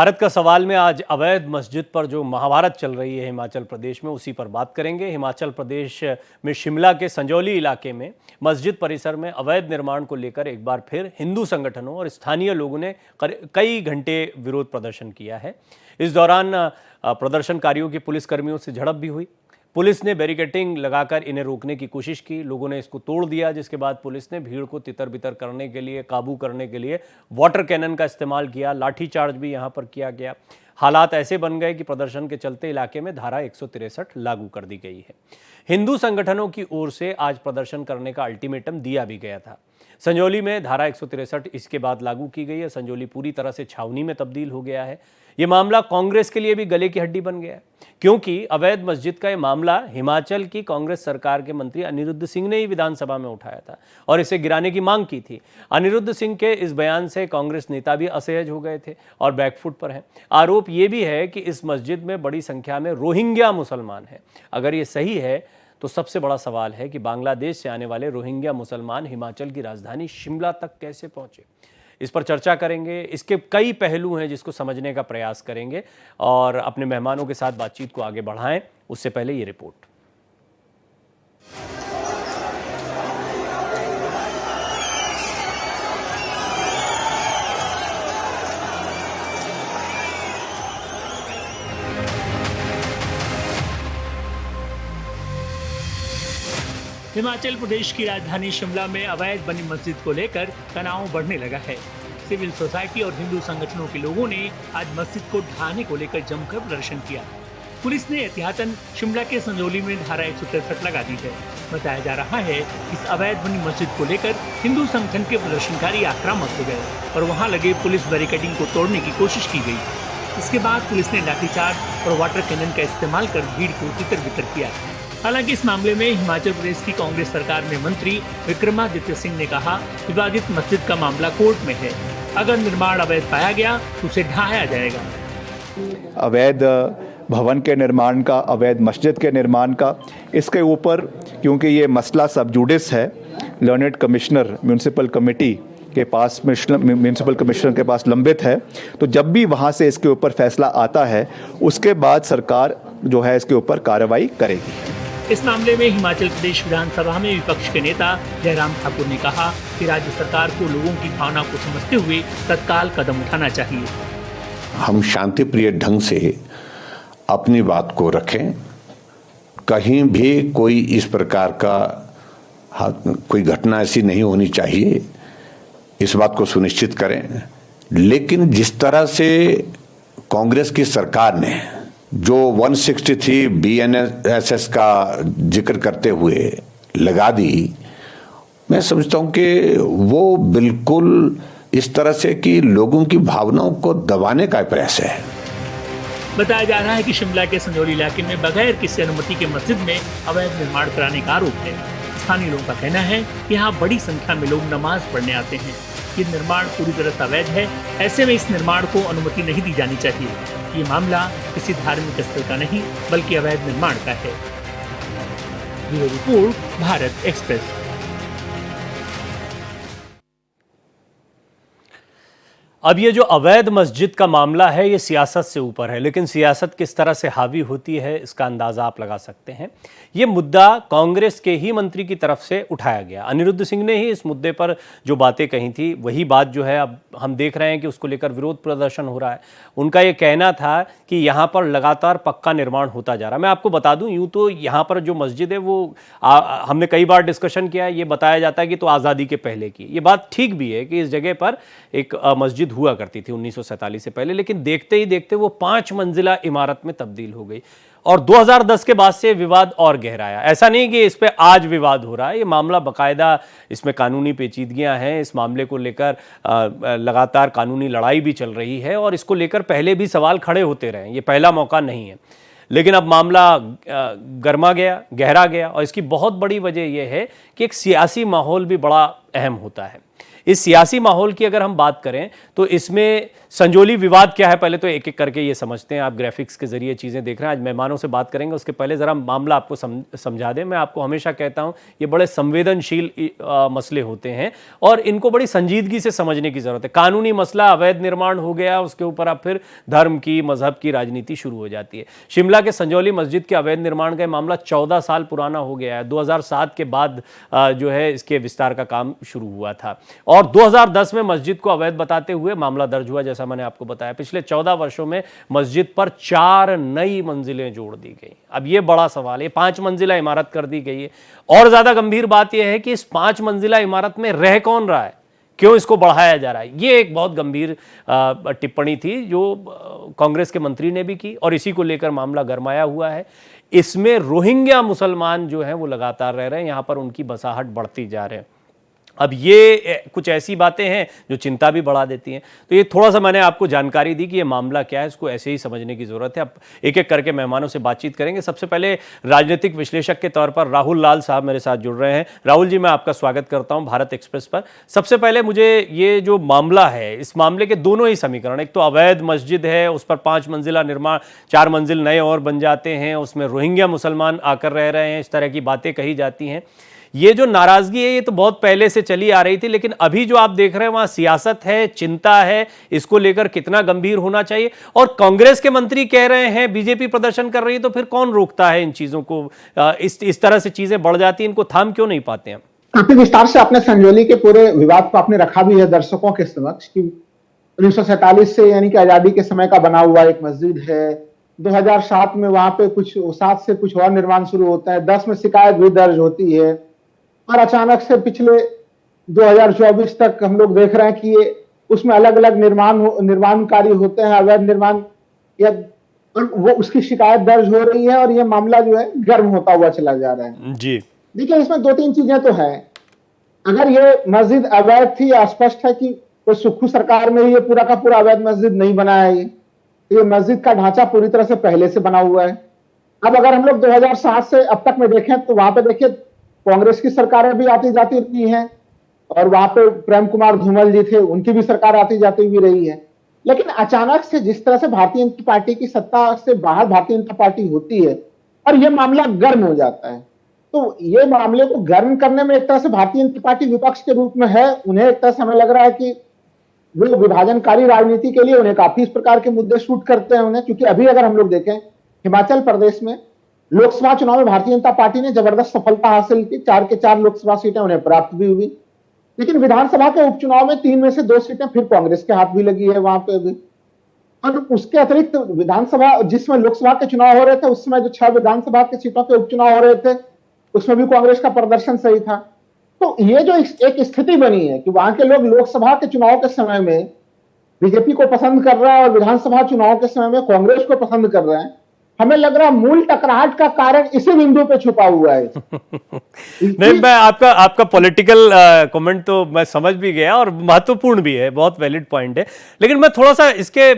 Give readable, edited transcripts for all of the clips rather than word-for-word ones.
भारत का सवाल में आज अवैध मस्जिद पर जो महाभारत चल रही है हिमाचल प्रदेश में, उसी पर बात करेंगे। हिमाचल प्रदेश में शिमला के संजौली इलाके में मस्जिद परिसर में अवैध निर्माण को लेकर एक बार फिर हिंदू संगठनों और स्थानीय लोगों ने कई घंटे विरोध प्रदर्शन किया है। इस दौरान प्रदर्शनकारियों की पुलिसकर्मियों से झड़प भी हुई। पुलिस ने बैरिकेडिंग लगाकर इन्हें रोकने की कोशिश की, लोगों ने इसको तोड़ दिया, जिसके बाद पुलिस ने भीड़ को तितर बितर करने के लिए, काबू करने के लिए वाटर कैनन का इस्तेमाल किया। लाठीचार्ज भी यहां पर किया गया। हालात ऐसे बन गए कि प्रदर्शन के चलते इलाके में धारा 163 लागू कर दी गई है। हिंदू संगठनों की ओर से आज प्रदर्शन करने का अल्टीमेटम दिया भी गया था। संजौली में धारा 163 इसके बाद लागू की गई है। संजौली पूरी तरह से छावनी में तब्दील हो गया है। ये मामला कांग्रेस के लिए भी गले की हड्डी बन गया है, क्योंकि अवैध मस्जिद का ये मामला हिमाचल की कांग्रेस सरकार के मंत्री अनिरुद्ध सिंह ने ही विधानसभा में उठाया था और इसे गिराने की मांग की थी। अनिरुद्ध सिंह के इस बयान से कांग्रेस नेता भी असहज हो गए थे और बैकफुट पर हैं। आरोप ये भी है कि इस मस्जिद में बड़ी संख्या में रोहिंग्या मुसलमान हैं। अगर ये सही है तो सबसे बड़ा सवाल है कि बांग्लादेश से आने वाले रोहिंग्या मुसलमान हिमाचल की राजधानी शिमला तक कैसे पहुंचे। इस पर चर्चा करेंगे। इसके कई पहलू हैं जिसको समझने का प्रयास करेंगे और अपने मेहमानों के साथ बातचीत को आगे बढ़ाएं। उससे पहले ये रिपोर्ट। हिमाचल प्रदेश की राजधानी शिमला में अवैध बनी मस्जिद को लेकर तनाव बढ़ने लगा है। सिविल सोसाइटी और हिंदू संगठनों के लोगों ने आज मस्जिद को ढहाने को लेकर जमकर प्रदर्शन किया। पुलिस ने एहतियातन शिमला के संजौली में धारा 163 लगा दी है। बताया जा रहा है इस अवैध बनी मस्जिद को लेकर हिंदू संगठन के प्रदर्शनकारी आक्रामक हो गए और वहां लगे पुलिस बैरिकेडिंग को तोड़ने की कोशिश की गई। इसके बाद पुलिस ने लाठीचार्ज और वाटर कैनन का इस्तेमाल कर भीड़ को तितर बितर किया। हालांकि इस मामले में हिमाचल प्रदेश की कांग्रेस सरकार में मंत्री विक्रमादित्य सिंह ने कहा, विवादित मस्जिद का मामला कोर्ट में है। अगर निर्माण अवैध पाया गया तो उसे ढहाया जाएगा। अवैध भवन के निर्माण का, अवैध मस्जिद के निर्माण का, इसके ऊपर क्योंकि ये मसला सब जुडिस है, लर्नेड कमिश्नर म्यूनिसिपल कमेटी के पास, म्यूनिसिपल कमिश्नर के पास लंबित है, तो जब भी वहाँ से इसके ऊपर फैसला आता है उसके बाद सरकार जो है इसके ऊपर कार्रवाई करेगी। इस मामले में हिमाचल प्रदेश विधानसभा में विपक्ष के नेता जयराम ठाकुर ने कहा कि राज्य सरकार को लोगों की भावना को समझते हुए तत्काल कदम उठाना चाहिए। हम शांति प्रिय ढंग से अपनी बात को रखें। कहीं भी कोई इस प्रकार का कोई घटना ऐसी नहीं होनी चाहिए, इस बात को सुनिश्चित करें। लेकिन जिस तरह से कांग्रेस की सरकार ने जो 163 BNSS का जिक्र करते हुए लगा दी, मैं समझता हूं कि वो बिल्कुल इस तरह से कि लोगों की भावनाओं को दबाने का प्रयास है। बताया जा रहा है कि शिमला के संजौली इलाके में बगैर किसी अनुमति के मस्जिद में अवैध निर्माण कराने का आरोप है। स्थानीय लोगों का कहना है कि यहाँ बड़ी संख्या में लोग नमाज पढ़ने आते हैं। ये निर्माण पूरी तरह से अवैध है। ऐसे में इस निर्माण को अनुमति नहीं दी जानी चाहिए। ये मामला किसी धार्मिक स्थल का नहीं बल्कि अवैध निर्माण का है। Bureau report, Bharat express. अब ये जो अवैध मस्जिद का मामला है ये सियासत से ऊपर है, लेकिन सियासत किस तरह से हावी होती है इसका अंदाज़ा आप लगा सकते हैं। ये मुद्दा कांग्रेस के ही मंत्री की तरफ से उठाया गया। अनिरुद्ध सिंह ने ही इस मुद्दे पर जो बातें कही थी वही बात जो है अब हम देख रहे हैं कि उसको लेकर विरोध प्रदर्शन हो रहा है। उनका ये कहना था कि यहाँ पर लगातार पक्का निर्माण होता जा रहा है। मैं आपको बता दूँ, यूँ तो यहाँ पर जो मस्जिद है वो हमने कई बार डिस्कशन किया है, ये बताया जाता है कि तो आज़ादी के पहले की। ये बात ठीक भी है कि इस जगह पर एक मस्जिद हुआ करती थी 1947 से पहले, लेकिन देखते ही देखते वो 5 मंजिला इमारत में तब्दील हो गई और 2010 के बाद से विवाद और गहराया। ऐसा नहीं कि इस पे आज विवाद हो रहा है, ये मामला बकायदा, इसमें कानूनी पेचीदगियां हैं। इस मामले को लेकर लगातार कानूनी लड़ाई भी चल रही है और इसको लेकर पहले भी सवाल खड़े होते रहे। ये पहला मौका नहीं है, लेकिन अब मामला गर्मा गया, गहरा गया और इसकी बहुत बड़ी वजह यह है कि एक सियासी माहौल भी बड़ा अहम होता है। इस सियासी माहौल की अगर हम बात करें तो इसमें संजौली विवाद क्या है, पहले तो एक एक करके ये समझते हैं। आप ग्राफिक्स के जरिए चीज़ें देख रहे हैं, आज मेहमानों से बात करेंगे, उसके पहले ज़रा मामला आपको समझा दें। मैं आपको हमेशा कहता हूँ ये बड़े संवेदनशील मसले होते हैं और इनको बड़ी संजीदगी से समझने की ज़रूरत है। कानूनी मसला अवैध निर्माण हो गया, उसके ऊपर अब फिर धर्म की, मजहब की राजनीति शुरू हो जाती है। शिमला के संजौली मस्जिद के अवैध निर्माण का मामला 14 साल पुराना हो गया है। 2007 के बाद जो है इसके विस्तार का काम शुरू हुआ था और 2010 में मस्जिद को अवैध बताते हुए मामला दर्ज हुआ। जैसा मैंने आपको बताया, पिछले 14 वर्षों में मस्जिद पर 4 नई मंजिलें जोड़ दी गई। अब यह बड़ा सवाल है, 5 मंजिला इमारत कर दी गई है और ज्यादा गंभीर बात यह है कि इस 5 मंजिला इमारत में रह कौन रहा है, क्यों इसको बढ़ाया जा रहा है। ये एक बहुत गंभीर टिप्पणी थी जो कांग्रेस के मंत्री ने भी की और इसी को लेकर मामला गरमाया हुआ है। इसमें रोहिंग्या मुसलमान जो हैं वो लगातार रह रहे हैं, यहां पर उनकी बसाहट बढ़ती जा रहे हैं। अब ये कुछ ऐसी बातें हैं जो चिंता भी बढ़ा देती हैं। तो ये थोड़ा सा मैंने आपको जानकारी दी कि ये मामला क्या है, इसको ऐसे ही समझने की ज़रूरत है। अब एक एक करके मेहमानों से बातचीत करेंगे। सबसे पहले राजनीतिक विश्लेषक के तौर पर राहुल लाल साहब मेरे साथ जुड़ रहे हैं। राहुल जी, मैं आपका स्वागत करता हूं भारत एक्सप्रेस पर। सबसे पहले मुझे ये जो मामला है, इस मामले के दोनों ही समीकरण, एक तो अवैध मस्जिद है, उस पर 5 मंजिला निर्माण, 4 मंजिल नए और बन जाते हैं, उसमें रोहिंग्या मुसलमान आकर रह रहे हैं, इस तरह की बातें कही जाती हैं। ये जो नाराजगी है ये तो बहुत पहले से चली आ रही थी, लेकिन अभी जो आप देख रहे हैं वहां सियासत है, चिंता है, इसको लेकर कितना गंभीर होना चाहिए। और कांग्रेस के मंत्री कह रहे हैं बीजेपी प्रदर्शन कर रही है, तो फिर कौन रोकता है इन चीजों को? इस तरह से चीजें बढ़ जाती हैं, इनको थाम क्यों नहीं पाते हैं? काफी विस्तार से आपने संजौली के पूरे विवाद को आपने रखा भी है दर्शकों के समक्ष कि 1947 से यानी कि आजादी के समय का बना हुआ एक मस्जिद है। 2007 में वहां पे कुछ 7 से कुछ और निर्माण शुरू होता है, 10 में शिकायत भी दर्ज होती है और अचानक से पिछले 2024 तक हम लोग देख रहे हैं कि ये उसमें अलग अलग निर्माणकारी होते हैं, अवैध निर्माण, या और वो उसकी शिकायत दर्ज हो रही है और ये मामला जो है गर्म होता हुआ चला जा रहा है जी। देखिए, इसमें 2-3 चीजें तो है। अगर ये मस्जिद अवैध थी, स्पष्ट है कि कोई सुक्खू सरकार में ये पूरा का पूरा अवैध मस्जिद नहीं बना है। ये मस्जिद का ढांचा पूरी तरह से पहले से बना हुआ है। अब अगर हम लोग 2007 से अब तक में देखें तो वहां पे देखिए कांग्रेस की सरकारें भी आती जाती रही हैं और वहां पे प्रेम कुमार धूमल जी थे, उनकी भी सरकार आती जाती हुई रही है। लेकिन अचानक से जिस तरह से भारतीय जनता पार्टी की सत्ता से बाहर भारतीय जनता पार्टी होती है और यह मामला गर्म हो जाता है, तो ये मामले को गर्म करने में एक तरह से भारतीय जनता पार्टी विपक्ष के रूप में है। उन्हें एक तरह से हमें लग रहा है कि वो विभाजनकारी राजनीति के लिए उन्हें काफी इस प्रकार के मुद्दे शूट करते हैं उन्हें, क्योंकि अभी अगर हम लोग देखें हिमाचल प्रदेश में लोकसभा चुनाव में भारतीय जनता पार्टी ने जबरदस्त सफलता हासिल की, 4 के 4 लोकसभा सीटें उन्हें प्राप्त भी हुई। लेकिन विधानसभा के उपचुनाव में 3 में से 2 सीटें फिर कांग्रेस के हाथ भी लगी है वहां पे भी। और उसके अतिरिक्त विधानसभा जिसमें लोकसभा के चुनाव हो रहे थे, उस समय जो 6 विधानसभा के सीटों के उपचुनाव हो रहे थे उसमें भी कांग्रेस का प्रदर्शन सही था। तो ये जो एक स्थिति बनी है कि वहां के लोग लोकसभा के चुनाव के समय में बीजेपी को पसंद कर रहा है और विधानसभा चुनाव के समय में कांग्रेस को पसंद कर रहे हैं, हमें लग रहा है मूल टकराहट का कारण इसी बिंदु पे छुपा हुआ है। नहीं, मैं आपका पॉलिटिकल कमेंट तो मैं समझ भी गया और महत्वपूर्ण भी है, बहुत वैलिड पॉइंट है। लेकिन मैं थोड़ा सा इसके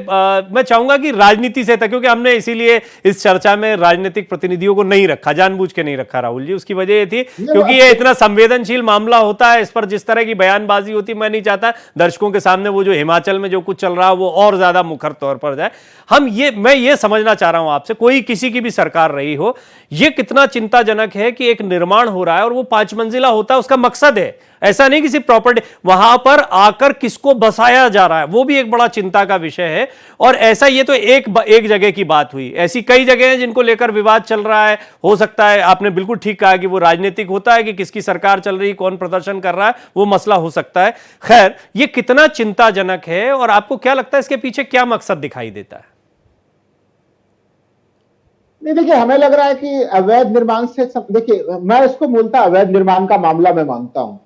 मैं चाहूंगा कि राजनीति से था, क्योंकि हमने इसीलिए इस चर्चा में राजनीतिक प्रतिनिधियों को नहीं रखा, जानबूझ के नहीं रखा राहुल जी। उसकी वजह ये थी क्योंकि ये इतना संवेदनशील मामला होता है, इस पर जिस तरह की बयानबाजी होती, मैं नहीं चाहता दर्शकों के सामने वो जो हिमाचल में जो कुछ चल रहा है वो और ज्यादा मुखर तौर पर जाए। मैं ये समझना चाह रहा हूं आपसे, कोई किसी की भी सरकार रही हो, यह कितना चिंताजनक है कि एक निर्माण हो रहा है और वो 5 मंजिला होता है, उसका मकसद है, ऐसा नहीं किसी प्रॉपर्टी, वहां पर आकर किसको बसाया जा रहा है, वो भी एक बड़ा चिंता का विषय है। और ऐसा ये तो एक जगह की बात हुई, ऐसी कई जगह हैं जिनको लेकर विवाद चल रहा है। हो सकता है, आपने बिल्कुल ठीक कहा कि वो राजनीतिक होता है कि किसकी सरकार चल रही, कौन प्रदर्शन कर रहा है, वो मसला हो सकता है। खैर, ये कितना चिंताजनक है और आपको क्या लगता है इसके पीछे क्या मकसद दिखाई देता है? नहीं, देखिए, हमें लग रहा है कि अवैध निर्माण से देखिए, मैं इसको मूलतः अवैध निर्माण का मामला मैं मानता हूं।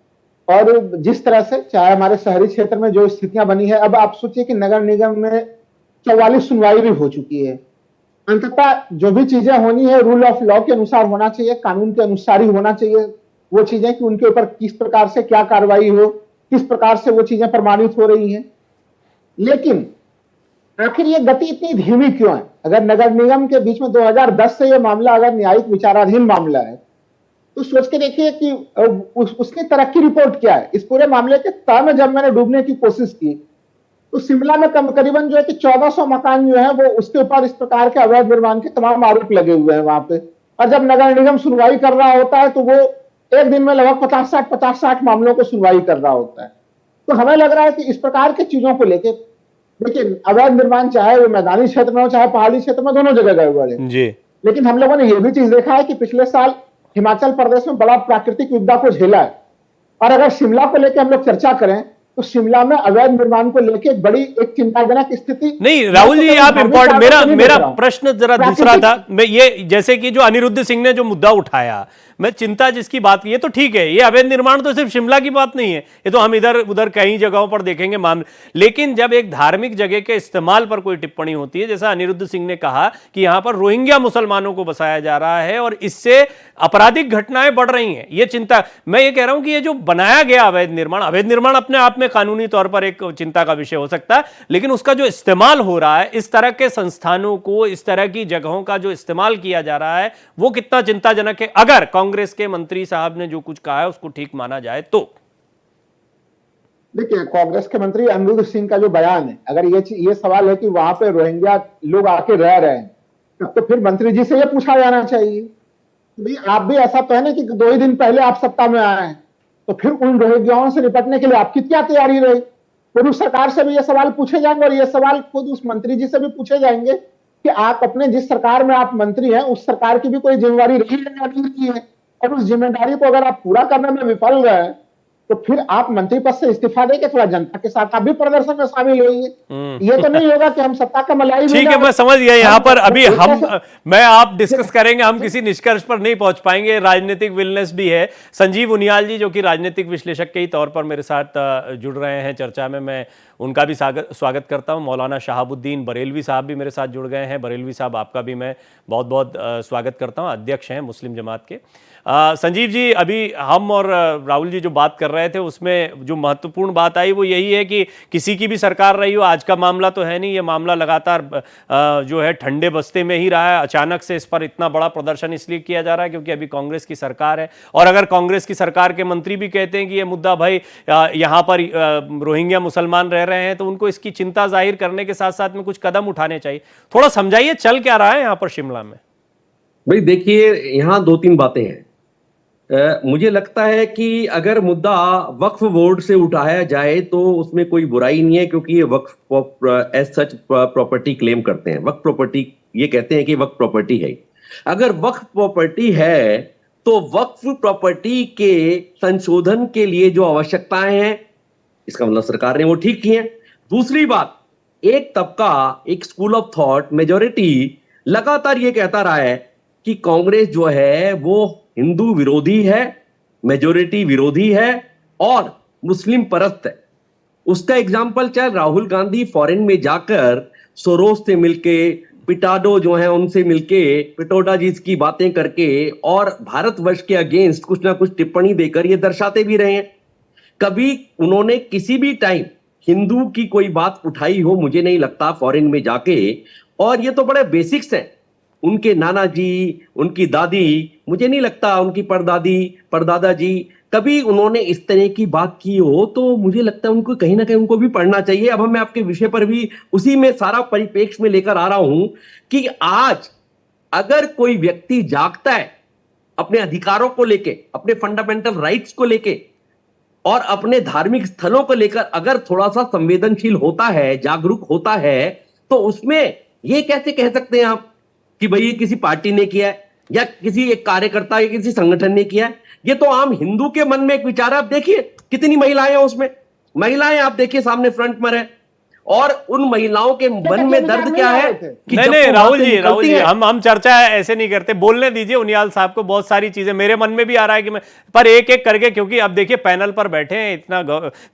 और जिस तरह से चाहे हमारे शहरी क्षेत्र में जो स्थितियां बनी है, अब आप सोचिए कि नगर निगम में 44 सुनवाई भी हो चुकी है। अंततः जो भी चीजें होनी है रूल ऑफ लॉ के अनुसार होना चाहिए, कानून के अनुसार ही होना चाहिए वो चीजें, कि उनके ऊपर किस प्रकार से क्या कार्रवाई हो, किस प्रकार से वो चीजें प्रमाणित हो रही हैं। लेकिन आखिर ये गति इतनी धीमी क्यों है? अगर नगर निगम के बीच में 2010 से ये मामला अगर न्यायिक विचाराधीन मामला है तो सोच के देखिए कि उसकी तरक्की रिपोर्ट क्या है। इस पूरे मामले के तह में जब मैंने डूबने की कोशिश की तो शिमला में करीबन जो है कि 1400 मकान जो है वो उसके ऊपर इस प्रकार के अवैध निर्माण के तमाम आरोप लगे हुए हैं वहां पे। और जब नगर निगम सुनवाई कर रहा होता है तो वो एक दिन में लगभग 50-60 मामलों को सुनवाई कर रहा होता है। तो हमें लग रहा है कि इस प्रकार की चीजों को लेके देखिए अवैध निर्माण चाहे वो मैदानी क्षेत्र में हो चाहे पहाड़ी क्षेत्र में, दोनों जगह गए हुए हैं। जी। लेकिन हम लोगों ने यह भी चीज देखा है कि पिछले साल हिमाचल प्रदेश में बड़ा प्राकृतिक विपदा को झेला है। और अगर शिमला को लेकर हम लोग चर्चा करें तो शिमला में अवैध निर्माण को लेकर एक बड़ी एक चिंताजनक स्थिति नहीं राहुल जी, आप इम्पोर्टेंट, मेरा प्रश्न जरा दूसरा था। मैं ये जैसे कि जो अनिरुद्ध सिंह ने जो मुद्दा उठाया, मैं चिंता जिसकी बात की, ये तो ठीक है, ये अवैध निर्माण तो सिर्फ शिमला की बात नहीं है, ये तो हम इधर उधर कई जगहों पर देखेंगे मामले। लेकिन जब एक धार्मिक जगह के इस्तेमाल पर कोई टिप्पणी होती है, जैसा अनिरुद्ध सिंह ने कहा कि यहां पर रोहिंग्या मुसलमानों को बसाया जा रहा है और इससे आपराधिक घटनाएं बढ़ रही हैं, ये चिंता। मैं ये कह रहा हूं कि ये जो बनाया गया अवैध निर्माण अपने आप में कानूनी तौर पर एक चिंता का विषय हो सकता है, लेकिन उसका जो इस्तेमाल हो रहा है, इस तरह के संस्थानों को, इस तरह की जगहों का जो इस्तेमाल किया जा रहा है, वो कितना चिंताजनक है अगर कांग्रेस के मंत्री साहब ने जो कुछ कहा है उसको ठीक माना जाए तो। देखिए कांग्रेस के मंत्री अनिरुद्ध सिंह का जो बयान है, अगर ये सवाल है कि वहां पे रोहिंग्या लोग आके रह रहे हैं, तब तो फिर मंत्री जी से ये पूछा जाना चाहिए भाई आप भी ऐसा तो है ना कि 2 ही दिन पहले आप सत्ता में आए हैं, तो फिर उन रोहिंग्याओं से निपटने के लिए आपकी क्या तैयारी रही। फिर उस सरकार से भी ये सवाल पूछे जाएंगे और ये सवाल खुद उस मंत्री जी से भी पूछे जाएंगे कि आप अपने जिस सरकार में आप मंत्री हैं उस सरकार की भी कोई जिम्मेदारी रही है या नहीं है, और उस जिम्मेदारी को अगर आप पूरा करने में विफल रहे हैं तो फिर आप मंत्री पद से इस्तीफा देके थोड़ा जनता के साथ आप भी प्रदर्शन में शामिल होइए। ये तो नहीं होगा कि हम सत्ता का मलाई। ठीक है, मैं समझ गया। यहाँ पर अभी मैं आप डिस्कस करेंगे, हम किसी निष्कर्ष पर नहीं पहुंच पाएंगे, राजनीतिक विलनेस भी है। संजीव उनियाल जी जो कि राजनीतिक विश्लेषक के ही तौर पर मेरे साथ जुड़ रहे हैं चर्चा में, मैं उनका भी स्वागत करता हूं। मौलाना शहाबुद्दीन बरेलवी साहब भी मेरे साथ जुड़ गए हैं। बरेलवी साहब आपका भी मैं बहुत बहुत स्वागत करता हूं, अध्यक्ष हैं मुस्लिम जमात के। संजीव जी, अभी हम और राहुल जी जो बात कर रहे थे उसमें जो महत्वपूर्ण बात आई वो यही है कि किसी की भी सरकार रही हो, आज का मामला तो है नहीं, ये मामला लगातार जो है ठंडे बस्ते में ही रहा है। अचानक से इस पर इतना बड़ा प्रदर्शन इसलिए किया जा रहा है क्योंकि अभी कांग्रेस की सरकार है, और अगर कांग्रेस की सरकार के मंत्री भी कहते हैं कि ये मुद्दा भाई यहाँ पर रोहिंग्या मुसलमान रह रहे हैं, तो उनको इसकी चिंता जाहिर करने के साथ साथ में कुछ कदम उठाने चाहिए। थोड़ा समझाइए चल क्या रहा है यहाँ पर शिमला में। भाई देखिए, यहाँ 2-3 बातें हैं। मुझे लगता है कि अगर मुद्दा वक्फ बोर्ड से उठाया जाए तो उसमें कोई बुराई नहीं है, क्योंकि ये वक्फ एज सच प्रॉपर्टी क्लेम करते हैं। वक्फ प्रॉपर्टी ये कहते हैं कि वक्फ प्रॉपर्टी है। अगर वक्फ प्रॉपर्टी है तो वक्फ प्रॉपर्टी के संशोधन के लिए जो आवश्यकताएं हैं, इसका मतलब सरकार ने वो ठीक की हैं। दूसरी बात, एक तबका, एक स्कूल ऑफ थॉट, मेजॉरिटी लगातार ये कहता रहा है कि कांग्रेस जो है वो हिंदू विरोधी है, मेजॉरिटी विरोधी है और मुस्लिम परस्त है। उसका एग्जाम्पल चाहे राहुल गांधी फॉरेन में जाकर सोरोस से मिलके, पिटाडो जो है उनसे मिलके, पिटोडा जी की बातें करके और भारतवर्ष के अगेंस्ट कुछ ना कुछ टिप्पणी देकर ये दर्शाते भी रहे हैं। कभी उन्होंने किसी भी टाइम हिंदू की कोई बात उठाई हो, मुझे नहीं लगता, फॉरेन में जाके। और ये तो बड़े बेसिक्स हैं। उनके नाना जी, उनकी दादी, मुझे नहीं लगता उनकी परदादी, परदादा जी कभी उन्होंने इस तरह की बात की हो, तो मुझे लगता है उनको कहीं ना कहीं उनको भी पढ़ना चाहिए। अब मैं आपके विषय पर भी उसी में सारा परिप्रेक्ष्य में लेकर आ रहा हूं कि आज अगर कोई व्यक्ति जागता है अपने अधिकारों को लेके, अपने फंडामेंटल राइट्स को लेके और अपने धार्मिक स्थलों को लेकर अगर थोड़ा सा संवेदनशील होता है, जागरूक होता है, तो उसमें ये कैसे कह सकते हैं आप कि भाई ये किसी पार्टी ने किया है या किसी एक कार्यकर्ता या किसी संगठन ने किया है। ये तो आम हिंदू के मन में एक विचार है। आप देखिए कितनी महिलाएं हैं उसमें, महिलाएं आप देखिए सामने फ्रंट में है, और उन महिलाओं के मन में दर्द क्या है कि नहीं राहुल जी हम चर्चा ऐसे नहीं करते, बोलने दीजिए उनियाल साहब को। बहुत सारी चीजें मेरे मन में भी आ रहा है कि मैं पर एक एक करके, क्योंकि अब देखिए पैनल पर बैठे हैं, इतना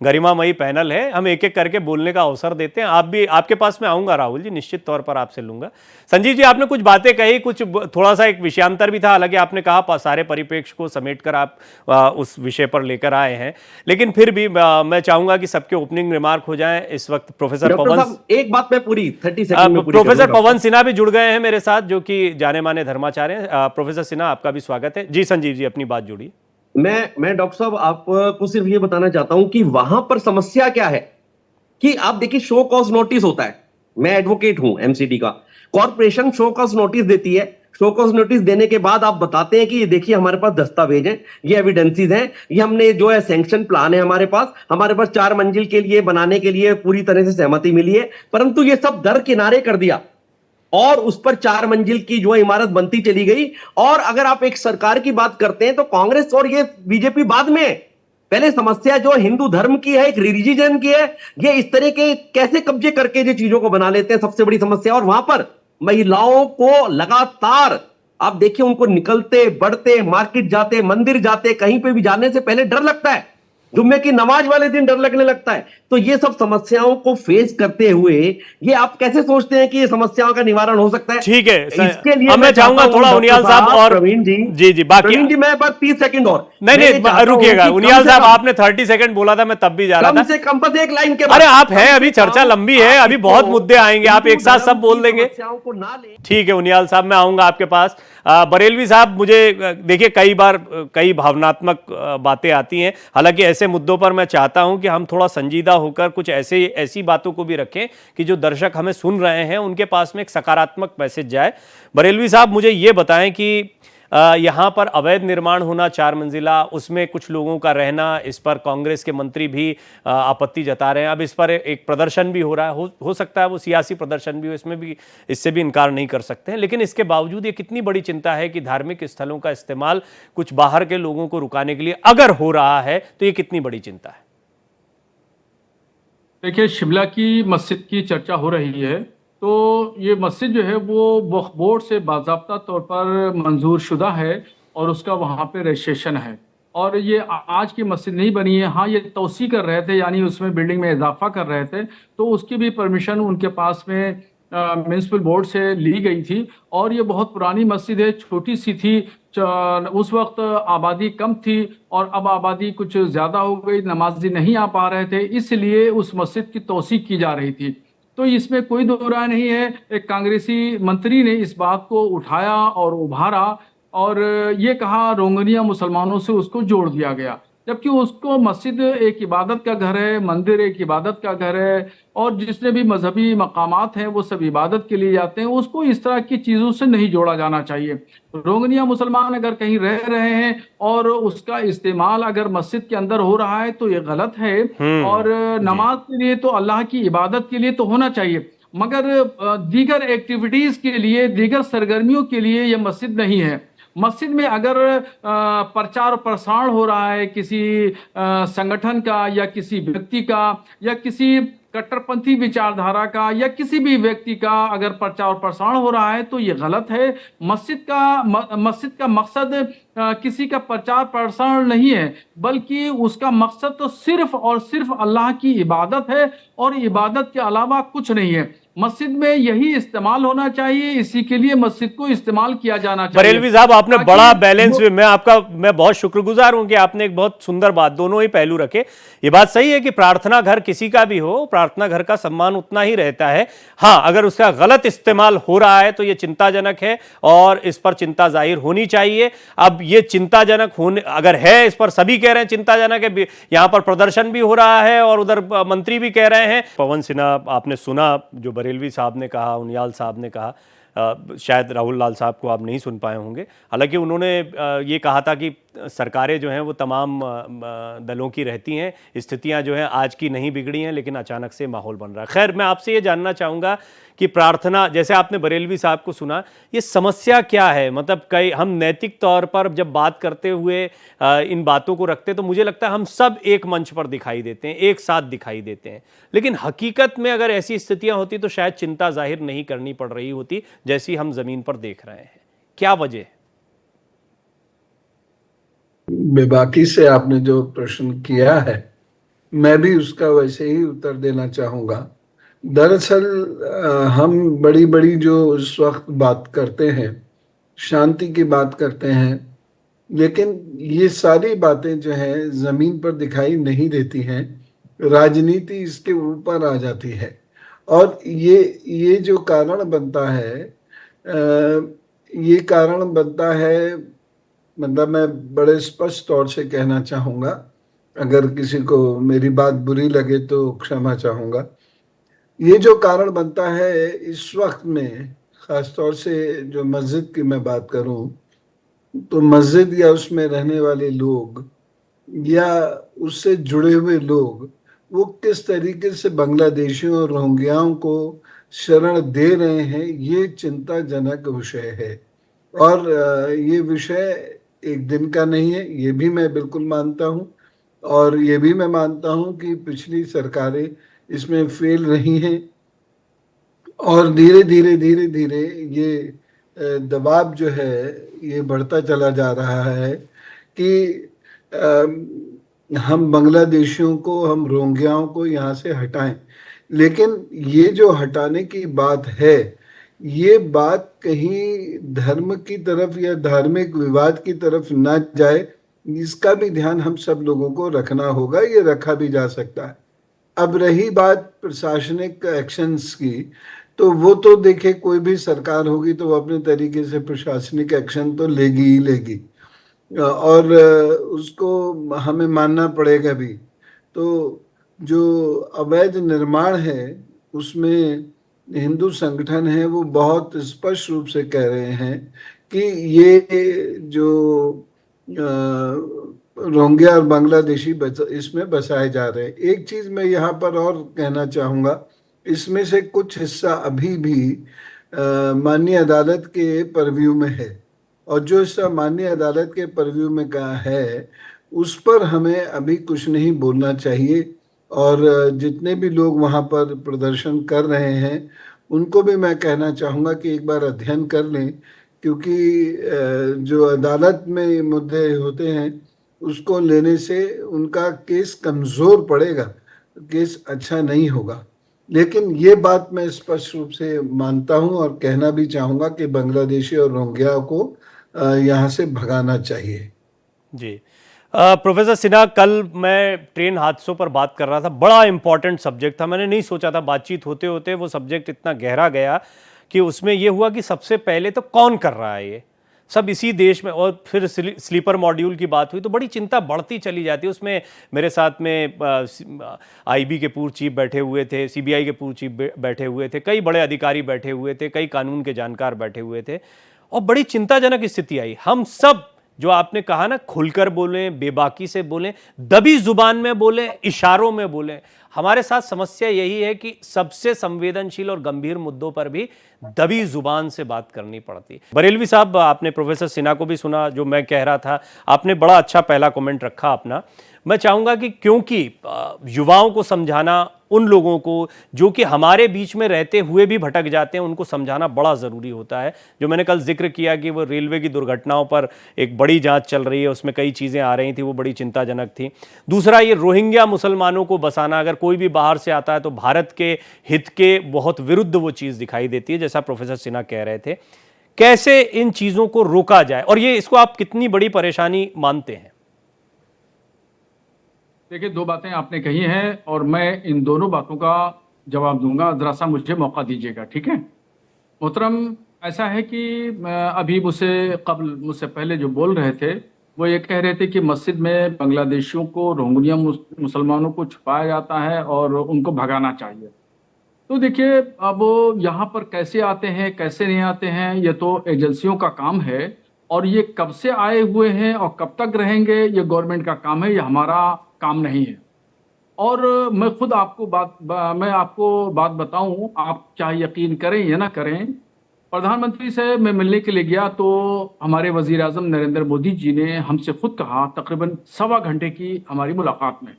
गरिमामयी पैनल है, हम एक एक करके बोलने का अवसर देते हैं। आप भी, आपके पास मैं आऊंगा राहुल जी, निश्चित तौर पर आपसे लूंगा। संजीव जी, आपने कुछ बातें कही, कुछ थोड़ा सा एक विषयांतर भी था, हालांकि आपने कहा सारे परिप्रेक्ष्य को समेटकर आप उस विषय पर लेकर आए हैं, लेकिन फिर भी मैं चाहूंगा कि सबके ओपनिंग रिमार्क हो जाए। इस वक्त प्रोफेसर प्रोफेसर डॉक्टर पवन साहब एक बात मैं पूरी 30 सेकंड में पूरी प्रोफेसर करूंगा। पवन सिन्हा भी जुड़ गए हैं मेरे साथ, जो कि जाने माने धर्माचार्य हैं। प्रोफेसर सिन्हा, आपका भी स्वागत है जी। संजीव जी, अपनी बात जोड़िए। मैं डॉक्टर साहब आपको सिर्फ ये बताना चाहता हूं कि वहां पर समस्या क्या है कि आप देखिए शो कॉज नोटिस होता है। मैं एडवोकेट हूं एमसीडी का। कॉर्पोरेशन शो कॉज नोटिस देती है। शो कॉज नोटिस देने के बाद आप बताते हैं कि ये देखिए हमारे पास दस्तावेज हैं, ये एविडेंसेस हैं, ये हमने जो है सैंक्शन प्लान है हमारे पास 4 मंजिल के लिए बनाने के लिए पूरी तरह से सहमति मिली है, परंतु ये सब दरकिनारे कर दिया और उस पर 4 मंजिल की जो इमारत बनती चली गई। और अगर आप एक सरकार की बात करते हैं तो कांग्रेस और ये बीजेपी बाद में। पहले समस्या जो हिंदू धर्म की है, एक रिलीजन की है, ये इस तरह के कैसे कब्जे करके ये चीजों को बना लेते हैं, सबसे बड़ी समस्या। और वहां पर महिलाओं को लगातार आप देखिए उनको निकलते बढ़ते मार्केट जाते मंदिर जाते कहीं पे भी जाने से पहले डर लगता है। जुम्मे की नमाज वाले दिन डर लगने लगता है। तो ये सब समस्याओं को फेस करते हुए ये आप कैसे सोचते हैं कि ये समस्याओं का निवारण हो सकता है? ठीक है, इसके लिए अब मैं चाहूंगा थोड़ा उनियाल साहब और प्रवीण जी। जी बाकी प्रवीण जी मैं बस 30 सेकंड और नहीं रुकिएगा। उनियाल साहब, आपने 30 सेकंड बोला था, मैं तब भी जा रहा था। कम से कम बस एक लाइन के अरे आप हैं, अभी चर्चा लंबी है, अभी बहुत मुद्दे आएंगे, आप एक साथ सब बोल देंगे। समस्याओं को ना ले। ठीक है उनियाल साहब, मैं आऊंगा आपके पास। बरेलवी साहब, मुझे देखिए कई बार कई भावनात्मक बातें आती हैं, हालांकि ऐसे मुद्दों पर मैं चाहता हूं कि हम थोड़ा संजीदा होकर कुछ ऐसी बातों को भी रखें कि जो दर्शक हमें सुन रहे हैं उनके पास में एक सकारात्मक मैसेज जाए। बरेलवी साहब, मुझे ये बताएं कि यहाँ पर अवैध निर्माण होना 4 मंजिला, उसमें कुछ लोगों का रहना, इस पर कांग्रेस के मंत्री भी आपत्ति जता रहे हैं। अब इस पर एक प्रदर्शन भी हो रहा है, हो सकता है वो सियासी प्रदर्शन भी हो, इसमें भी इससे भी इनकार नहीं कर सकते हैं। लेकिन इसके बावजूद ये कितनी बड़ी चिंता है कि धार्मिक स्थलों का इस्तेमाल कुछ बाहर के लोगों को रुकाने के लिए अगर हो रहा है तो ये कितनी बड़ी चिंता है? देखिए, शिमला की मस्जिद की चर्चा हो रही है, तो ये मस्जिद जो है वो वक्फ बोर्ड से बाज़ाब्ता तौर पर मंजूर शुदा है और उसका वहाँ पे रजिस्ट्रेशन है। और ये आज की मस्जिद नहीं बनी है। हाँ, ये तोसी कर रहे थे, यानी उसमें बिल्डिंग में इजाफा कर रहे थे, तो उसकी भी परमिशन उनके पास में म्यूनसिपल बोर्ड से ली गई थी। और ये बहुत पुरानी मस्जिद है, छोटी सी थी, उस वक्त आबादी कम थी और अब आबादी कुछ ज़्यादा हो गई, नमाजी नहीं आ पा रहे थे, इसलिए उस मस्जिद की तोसी की जा रही थी। तो इसमें कोई दो राय नहीं है। एक कांग्रेसी मंत्री ने इस बात को उठाया और उभारा और ये कहा रोंगनिया मुसलमानों से उसको जोड़ दिया गया, जबकि उसको मस्जिद एक इबादत का घर है, मंदिर एक इबादत का घर है और जितने भी मजहबी मकामात हैं वो सब इबादत के लिए जाते हैं। उसको इस तरह की चीज़ों से नहीं जोड़ा जाना चाहिए। रोंगनिया मुसलमान अगर कहीं रह रहे हैं और उसका इस्तेमाल अगर मस्जिद के अंदर हो रहा है तो ये गलत है। और नमाज के लिए तो अल्लाह की इबादत के लिए तो होना चाहिए, मगर दीगर एक्टिविटीज़ के लिए, दीगर सरगर्मियों के लिए ये मस्जिद नहीं है। मस्जिद में अगर प्रचार प्रसार हो रहा है किसी संगठन का या किसी व्यक्ति का या किसी कट्टरपंथी विचारधारा का या किसी भी व्यक्ति का अगर प्रचार प्रसार हो रहा है तो ये गलत है। मस्जिद का मकसद किसी का प्रचार प्रसार नहीं है, बल्कि उसका मकसद तो सिर्फ और सिर्फ अल्लाह की इबादत है और इबादत के अलावा कुछ नहीं है। मस्जिद में यही इस्तेमाल होना चाहिए, इसी के लिए मस्जिद को इस्तेमाल किया जाना चाहिए। बरेलवी साहब, आपने बड़ा बैलेंस में, मैं बहुत शुक्रगुजार हूं कि आपने एक बहुत सुंदर बात, दोनों ही पहलू रखे। ये बात सही है कि प्रार्थना घर किसी का भी हो, प्रार्थना घर का सम्मान उतना ही रहता है। हाँ, अगर उसका गलत इस्तेमाल हो रहा है तो ये चिंताजनक है और इस पर चिंता जाहिर होनी चाहिए। अब ये चिंताजनक होने अगर है, इस पर सभी कह रहे हैं चिंताजनक है, यहां पर प्रदर्शन भी हो रहा है और उधर मंत्री भी कह रहे हैं। पवन सिन्हा, आपने सुना जो बरेलवी साहब ने कहा, उनियाल साहब ने कहा, शायद राहुल लाल साहब को आप नहीं सुन पाए होंगे। हालांकि उन्होंने ये कहा था कि सरकारें जो हैं वो तमाम दलों की रहती हैं, स्थितियां जो हैं आज की नहीं बिगड़ी हैं, लेकिन अचानक से माहौल बन रहा है। खैर, मैं आपसे ये जानना चाहूँगा कि प्रार्थना, जैसे आपने बरेलवी साहब को सुना, ये समस्या क्या है? मतलब कई हम नैतिक तौर पर जब बात करते हुए इन बातों को रखते हैं तो मुझे लगता है हम सब एक मंच पर दिखाई देते हैं, एक साथ दिखाई देते हैं, लेकिन हकीकत में अगर ऐसी स्थितियां होती तो शायद चिंता जाहिर नहीं करनी पड़ रही होती जैसी हम जमीन पर देख रहे हैं। क्या वजह है? बेबाकी से आपने जो प्रश्न किया है, मैं भी उसका वैसे ही उत्तर देना चाहूंगा। दरअसल हम बड़ी बड़ी जो इस वक्त बात करते हैं, शांति की बात करते हैं, लेकिन ये सारी बातें जो हैं जमीन पर दिखाई नहीं देती हैं। राजनीति इसके ऊपर आ जाती है और ये जो कारण बनता है, ये कारण बनता है, मतलब मैं बड़े स्पष्ट तौर से कहना चाहूंगा, अगर किसी को मेरी बात बुरी लगे तो क्षमा चाहूंगा। ये जो कारण बनता है इस वक्त में, खासतौर से जो मस्जिद की मैं बात करूं, तो मस्जिद या उसमें रहने वाले लोग या उससे जुड़े हुए लोग वो किस तरीके से बांग्लादेशियों और रोहिंग्याओं को शरण दे रहे हैं, ये चिंताजनक विषय है। और ये विषय एक दिन का नहीं है, ये भी मैं बिल्कुल मानता हूँ। और ये भी मैं मानता हूँ कि पिछली सरकारें इसमें फेल रही हैं, और धीरे धीरे ये दबाव जो है ये बढ़ता चला जा रहा है कि हम बांग्लादेशियों को, हम रोहिंग्याओं को यहाँ से हटाएं। लेकिन ये जो हटाने की बात है, ये बात कहीं धर्म की तरफ या धार्मिक विवाद की तरफ ना जाए, इसका भी ध्यान हम सब लोगों को रखना होगा। ये रखा भी जा सकता है। अब रही बात प्रशासनिक एक्शंस की, तो वो तो देखिए, कोई भी सरकार होगी तो वो अपने तरीके से प्रशासनिक एक्शन तो लेगी ही लेगी, और उसको हमें मानना पड़ेगा भी। तो जो अवैध निर्माण है उसमें हिंदू संगठन है वो बहुत स्पष्ट रूप से कह रहे हैं कि ये जो रोहिंग्या और बांग्लादेशी इसमें बसाए जा रहे हैं। एक चीज मैं यहाँ पर और कहना चाहूँगा, इसमें से कुछ हिस्सा अभी भी माननीय अदालत के परव्यू में है, और जो हिस्सा माननीय अदालत के परव्यू में का है उस पर हमें अभी कुछ नहीं बोलना चाहिए। और जितने भी लोग वहाँ पर प्रदर्शन कर रहे हैं उनको भी मैं कहना चाहूँगा कि एक बार अध्ययन कर लें, क्योंकि जो अदालत में मुद्दे होते हैं उसको लेने से उनका केस कमज़ोर पड़ेगा, केस अच्छा नहीं होगा। लेकिन ये बात मैं स्पष्ट रूप से मानता हूँ और कहना भी चाहूँगा कि बांग्लादेशी और रोहिंग्या को यहाँ से भगाना चाहिए। जी प्रोफेसर सिन्हा, कल मैं ट्रेन हादसों पर बात कर रहा था, बड़ा इंपॉर्टेंट सब्जेक्ट था। मैंने नहीं सोचा था बातचीत होते होते वो सब्जेक्ट इतना गहरा गया कि उसमें ये हुआ कि सबसे पहले तो कौन कर रहा है ये सब इसी देश में, और फिर स्लीपर मॉड्यूल की बात हुई तो बड़ी चिंता बढ़ती चली जाती है। उसमें मेरे साथ में आईबी के पूर्व चीफ बैठे हुए थे, सीबीआई के पूर्व चीफ बैठे हुए थे, कई बड़े अधिकारी बैठे हुए थे, कई कानून के जानकार बैठे हुए थे, और बड़ी चिंताजनक स्थिति आई। हम सब, जो आपने कहा ना, खुलकर बोलें, बेबाकी से बोलें, दबी जुबान में बोलें, इशारों में बोलें। हमारे साथ समस्या यही है कि सबसे संवेदनशील और गंभीर मुद्दों पर भी दबी जुबान से बात करनी पड़ती है। बरेलवी साहब, आपने प्रोफेसर सिन्हा को भी सुना जो मैं कह रहा था, आपने बड़ा अच्छा पहला कमेंट रखा अपना। मैं चाहूंगा कि क्योंकि युवाओं को समझाना, उन लोगों को जो कि हमारे बीच में रहते हुए भी भटक जाते हैं, उनको समझाना बड़ा ज़रूरी होता है। जो मैंने कल जिक्र किया कि वो रेलवे की दुर्घटनाओं पर एक बड़ी जांच चल रही है, उसमें कई चीज़ें आ रही थी, वो बड़ी चिंताजनक थी। दूसरा, ये रोहिंग्या मुसलमानों को बसाना, अगर कोई भी बाहर से आता है तो भारत के हित के बहुत विरुद्ध वो चीज़ दिखाई देती है, जैसा प्रोफेसर सिन्हा कह रहे थे। कैसे इन चीज़ों को रोका जाए, और ये इसको आप कितनी बड़ी परेशानी मानते हैं? देखिए, दो बातें आपने कही हैं और मैं इन दोनों बातों का जवाब दूंगा। ज़रा सा मुझे मौका दीजिएगा, ठीक है? मोहतरम, ऐसा है कि अभी मुझसे पहले जो बोल रहे थे वो ये कह रहे थे कि मस्जिद में बांग्लादेशियों को, रोहिंग्या मुसलमानों को छुपाया जाता है और उनको भगाना चाहिए। तो देखिए, अब यहाँ पर कैसे आते हैं, कैसे नहीं आते हैं, ये तो एजेंसियों का काम है, और ये कब से आए हुए हैं और कब तक रहेंगे, ये गवर्नमेंट का काम है, ये हमारा काम नहीं है। और मैं आपको बात बताऊं, आप चाहे यकीन करें या ना करें, प्रधानमंत्री से मैं मिलने के लिए गया तो हमारे वजीर आजम नरेंद्र मोदी जी ने हमसे खुद कहा, तकरीबन 1.25 घंटे की हमारी मुलाकात में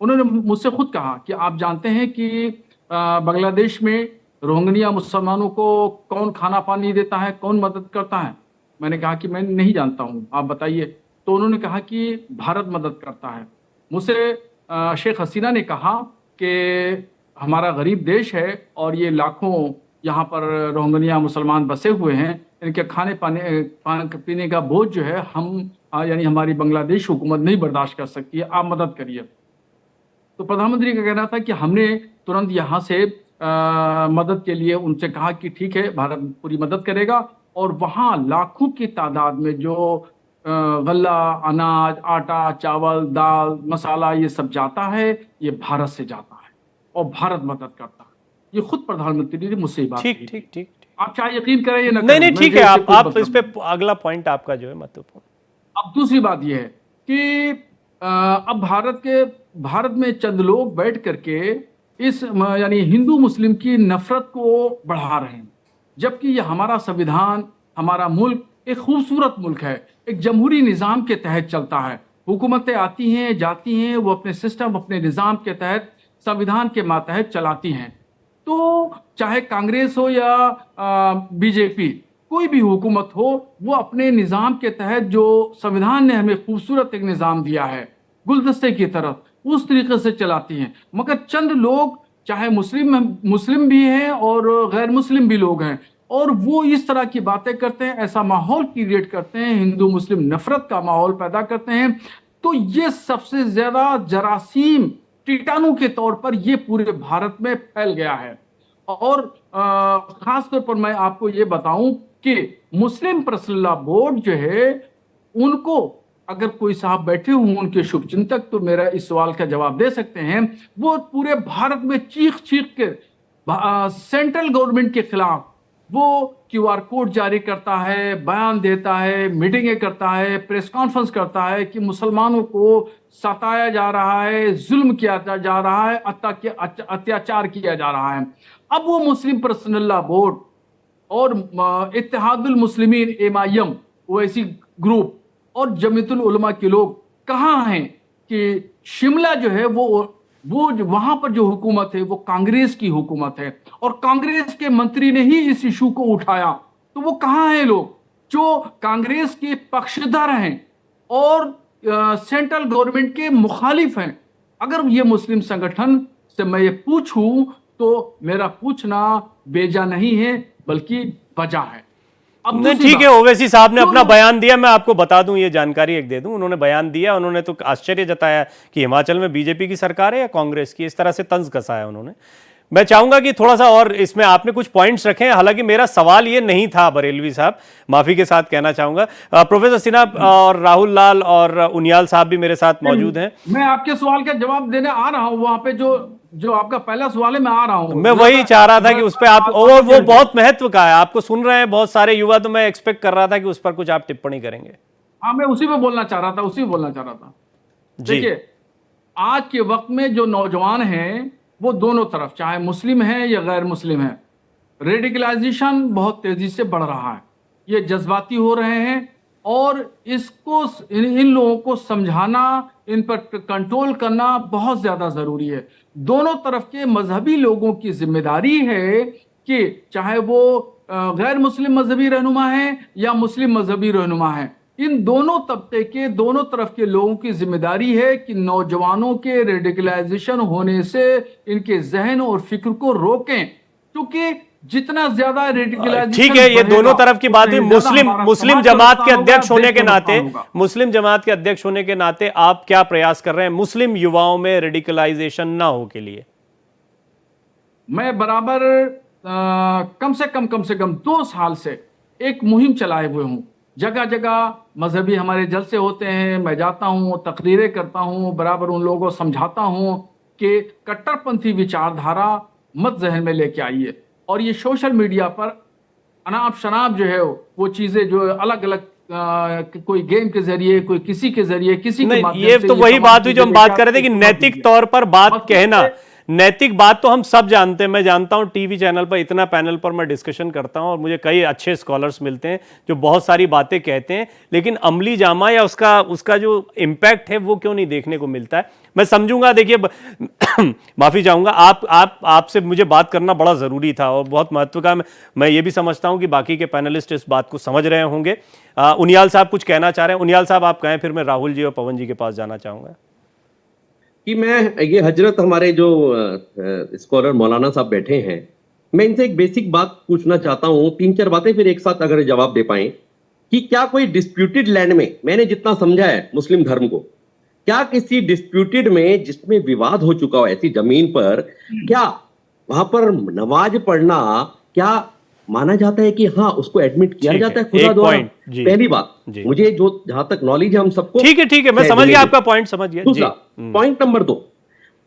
उन्होंने मुझसे खुद कहा कि आप जानते हैं कि बांग्लादेश में रोहिंग्या मुसलमानों को कौन खाना पानी देता है, कौन मदद करता है? मैंने कहा कि मैं नहीं जानता हूँ, आप बताइए। तो उन्होंने कहा कि भारत मदद करता है। मुझसे शेख हसीना ने कहा कि हमारा गरीब देश है और ये लाखों यहाँ पर रोहिंग्या मुसलमान बसे हुए हैं, इनके खाने पीने का बोझ जो है हम यानी हमारी बांग्लादेश हुकूमत नहीं बर्दाश्त कर सकती है, आप मदद करिए। तो प्रधानमंत्री का कहना था कि हमने तुरंत यहाँ से मदद के लिए उनसे कहा कि ठीक है, भारत पूरी मदद करेगा। और वहाँ लाखों की तादाद में जो गल्ला, अनाज, आटा, चावल, दाल, मसाला ये सब जाता है, ये भारत से जाता है और भारत मदद करता है। ये खुद प्रधानमंत्री ने मुझसे बात ठीक कही ठीक थी। ठीक। आप चाहे यकीन करें या न नहीं करें, नहीं मैं ठीक है, ये इससे आप खुद इस पे मतलब अगला पॉइंट आपका जो है महत्वपूर्ण। अब दूसरी बात यह है कि अब भारत में चंद लोग बैठ करके इस यानी हिंदू मुस्लिम की नफरत को बढ़ा रहे हैं, जबकि ये हमारा संविधान, हमारा मुल्क एक खूबसूरत मुल्क है, एक जमहूरी निज़ाम के तहत चलता है। हुकूमतें आती हैं, जाती हैं, वो अपने सिस्टम, अपने निज़ाम के तहत, संविधान के मातहत चलाती हैं। तो चाहे कांग्रेस हो या बीजेपी, कोई भी हुकूमत हो, वो अपने निज़ाम के तहत, जो संविधान ने हमें खूबसूरत एक निज़ाम दिया है गुलदस्ते की तरफ, उस तरीके से चलाती हैं। मगर चंद लोग, चाहे मुस्लिम भी हैं और गैर मुस्लिम भी लोग हैं, और वो इस तरह की बातें करते हैं, ऐसा माहौल क्रिएट करते हैं, हिंदू मुस्लिम नफरत का माहौल पैदा करते हैं। तो ये सबसे ज्यादा जरासीम कीटाणु के तौर पर ये पूरे भारत में फैल गया है। और खास तौर पर मैं आपको ये बताऊं कि मुस्लिम पर्सनल लॉ बोर्ड जो है, उनको अगर कोई साहब बैठे हुए उनके शुभचिंतक, तो मेरा इस सवाल का जवाब दे सकते हैं, वो पूरे भारत में चीख चीख के सेंट्रल गवर्नमेंट के खिलाफ वो QR कोड जारी करता है, बयान देता है, मीटिंगें करता है, प्रेस कॉन्फ्रेंस करता है कि मुसलमानों को सताया जा रहा है, जुल्म किया जा रहा है, अत्याचार किया जा रहा है। अब वो मुस्लिम पर्सनल लॉ बोर्ड और इत्तेहादुल मुस्लिमीन MIM ओवैसी ग्रुप और जमीयतुल उलमा के लोग कहाँ हैं कि शिमला जो है वो वहां पर जो हुकूमत है वो कांग्रेस की हुकूमत है, और कांग्रेस के मंत्री ने ही इस इशू को उठाया। तो वो कहाँ हैं लोग जो कांग्रेस के पक्षधर हैं और सेंट्रल गवर्नमेंट के मुखालिफ हैं? अगर ये मुस्लिम संगठन से मैं ये पूछूं तो मेरा पूछना बेजा नहीं है, बल्कि वजह है। अब नहीं ठीक है, ओवैसी साहब ने अपना बयान दिया, मैं आपको बता दूं, ये जानकारी एक दे दूं, उन्होंने बयान दिया, उन्होंने तो आश्चर्य जताया कि हिमाचल में बीजेपी की सरकार है या कांग्रेस की, इस तरह से तंज कसाया उन्होंने। मैं चाहूंगा कि थोड़ा सा और इसमें आपने कुछ पॉइंट्स रखे हैं, हालांकि मेरा सवाल ये नहीं था बरेलवी साहब, माफी के साथ कहना चाहूंगा। प्रोफेसर सिन्हा और राहुल लाल और उनियाल साहब भी मेरे साथ मौजूद हैं। मैं आपके सवाल का जवाब देने आ रहा हूं, वहां पे जो आपका पहला सवाल है, मैं आ रहा हूं। मैं वही चाह रहा था कि उस पर आप, और वो बहुत महत्व का है, आपको सुन रहे हैं बहुत सारे युवा, तो मैं एक्सपेक्ट कर रहा था कि उस पर कुछ आप टिप्पणी करेंगे। हाँ, मैं उसी पे बोलना चाह रहा था। देखिए, आज के वक्त में जो नौजवान हैं वो दोनों तरफ, चाहे मुस्लिम है या गैर मुस्लिम है, रेडिकलाइजेशन बहुत तेजी से बढ़ रहा है। ये जज्बाती हो रहे हैं और इसको इन लोगों को समझाना, इन पर कंट्रोल करना बहुत ज्यादा जरूरी है। दोनों तरफ के मजहबी लोगों की जिम्मेदारी है कि चाहे वो गैर मुस्लिम मजहबी रहनुमा है या मुस्लिम मजहबी रहनुमा है, इन दोनों तबके के, दोनों तरफ के लोगों की जिम्मेदारी है कि नौजवानों के रेडिकलाइजेशन होने से इनके जहन और फिक्र को रोकें, क्योंकि जितना ज्यादा रेडिकलाइजेशन, ठीक है, ये दोनों तरफ की बात है। मुस्लिम जमात के अध्यक्ष होने के नाते, मुस्लिम जमात के अध्यक्ष होने के नाते आप क्या प्रयास कर रहे हैं मुस्लिम युवाओं में रेडिकलाइजेशन ना हो के लिए? मैं बराबर कम से कम 2 साल से एक मुहिम चलाए हुए हूं। जगह जगह मजहबी हमारे जलसे होते हैं, मैं जाता हूं, तकरीरें करता हूं, बराबर उन लोगों को समझाता हूं कि कट्टरपंथी विचारधारा मत जहन में लेके आइए। और ये सोशल मीडिया पर अनाप शनाप जो है वो चीजें जो अलग अलग कोई गेम के जरिए, कोई किसी के जरिए, किसी के माध्यम से, ये तो वही बात हुई जो हम बात कर रहे थे कि नैतिक तौर पर बात कहना, नैतिक बात तो हम सब जानते हैं। मैं जानता हूं टीवी चैनल पर इतना पैनल पर मैं डिस्कशन करता हूं और मुझे कई अच्छे स्कॉलर्स मिलते हैं जो बहुत सारी बातें कहते हैं, लेकिन अमली जामा या उसका जो इम्पैक्ट है वो क्यों नहीं देखने को मिलता है। मैं समझूंगा, देखिए माफी चाहूंगा, आपसे मुझे बात करना बड़ा जरूरी था और बहुत महत्व का। मैं ये भी समझता हूं कि बाकी के पैनलिस्ट इस बात को समझ रहे होंगे। उनियाल साहब कुछ कहना चाह रहे हैं? उनियाल साहब आप कहें, फिर मैं राहुल जी और पवन जी के पास जाना चाहूंगा। कि मैं ये हजरत हमारे जो स्कॉलर मौलाना साहब बैठे हैं, मैं इनसे एक बेसिक बात पूछना चाहता हूं, 3-4 बातें फिर एक साथ अगर जवाब दे पाएं कि क्या कोई डिस्प्यूटेड लैंड में, मैंने जितना समझा है मुस्लिम धर्म को, क्या किसी डिस्प्यूटेड में जिसमें विवाद हो चुका हो ऐसी जमीन पर, क्या वहां पर नमाज पढ़ना क्या माना जाता है कि हाँ उसको एडमिट किया ठीक जाता है है, खुदा एक द्वारा? point, जी। पहली बात, जी। मुझे जो जहां तक नॉलेज है हम सबको ठीक है, मैं समझ गया आपका पॉइंट, समझ गया। दूसरा जी। पॉइंट नंबर 2,